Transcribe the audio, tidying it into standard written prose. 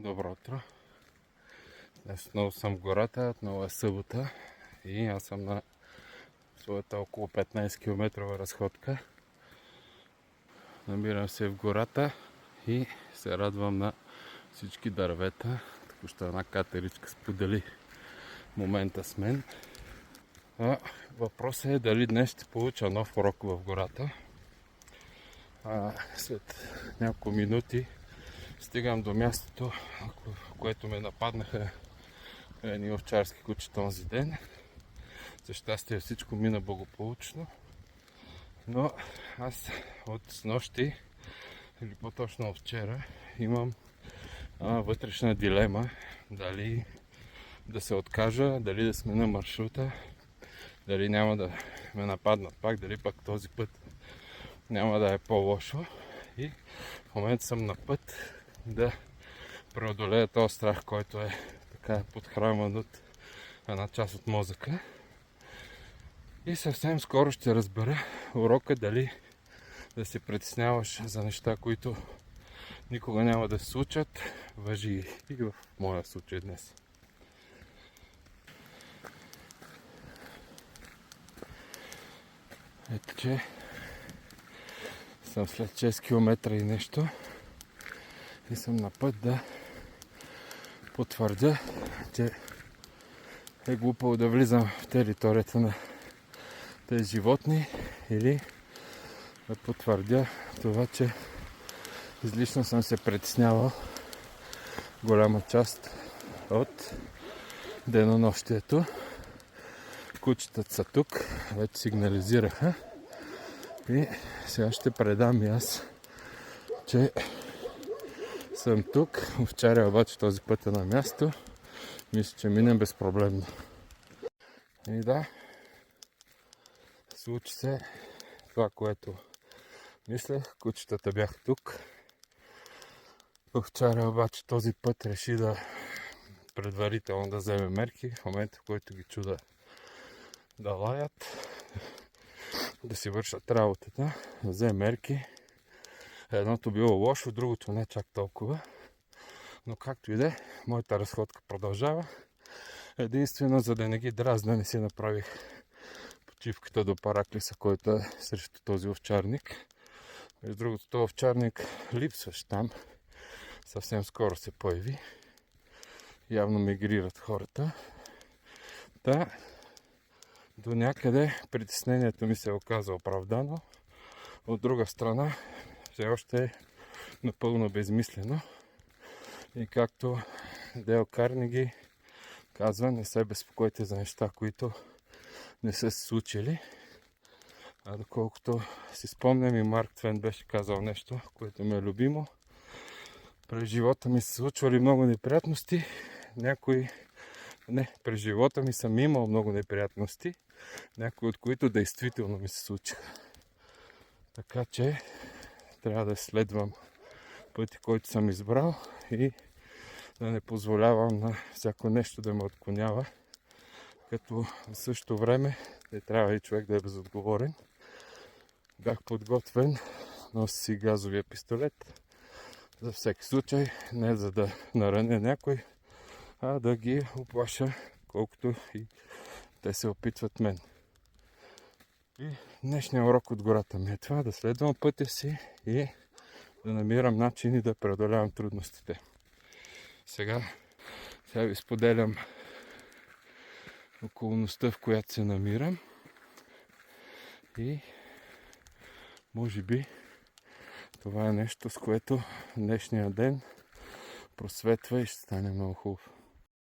Добро утро. Днес отново съм в гората, отново е събота и аз съм на своята около 15 км разходка. Намирам се в гората и се радвам на всички дървета. Току-що една катеричка сподели момента с мен. Въпросът е дали днес ще получа нов урок в гората. След няколко минути стигам до мястото, в което ме нападнаха едни овчарски кучета онзи ден. За щастие всичко мина благополучно. Но аз от снощи, или по-точно от вчера, имам вътрешна дилема дали да се откажа, дали да сменя маршрута, дали няма да ме нападнат пак, дали пак този път няма да е по-лошо. И в момента съм на път да преодолея този страх, който е така подхранван от една част от мозъка. И съвсем скоро ще разбера урока дали да се притесняваш за неща, които никога няма да се случат, важи и в моя случай днес. Ето че съм след 6 км и нещо и съм на път да потвърдя, че е глупаво да влизам в територията на тези животни или да потвърдя това, че излишно съм се притеснявал голяма част от денонощието. Кучетата са тук, вече сигнализираха и сега ще предам и аз, че съм тук. Овчаря обаче този път е на място. Мисля, че минем безпроблемно. И да, случи се това, което мислех. Кучетата бяха тук. Овчаря обаче този път реши да предварително да вземе мерки. В момента, в който ги чуда да лаят, да си вършат работата, да взе мерки. Едното било лошо, другото не чак толкова. Но както и да е, моята разходка продължава. Единствено, за да не ги дразна, не си направих почивката до Параклиса, който е срещу този овчарник. Между другото, този овчарник липсващ там. Съвсем скоро се появи. Явно мигрират хората. До някъде притеснението ми се оказа оправдано. От друга страна, все още е напълно безмислено. И както Дейл Карнеги казва, не се безпокойте за неща, които не са се случили. Доколкото си спомням, и Марк Твен беше казал нещо, което ми е любимо. През живота ми се случвали много неприятности. През живота ми съм имал много неприятности, някои от които действително ми се случиха. Така че трябва да следвам пътя, който съм избрал и да не позволявам на всяко нещо да ме отклонява, като в същото време не трябва и човек да е безотговорен. Бях подготвен, носи си газовия пистолет, за всеки случай, не за да нараня някой, а да ги оплаша, колкото и те се опитват мен. И днешният урок от гората ми е това, да следвам пътя си и да намирам начини да преодолявам трудностите. Сега ви споделям околността, в която се намирам и може би това е нещо, с което днешния ден просветва и ще стане много хубав.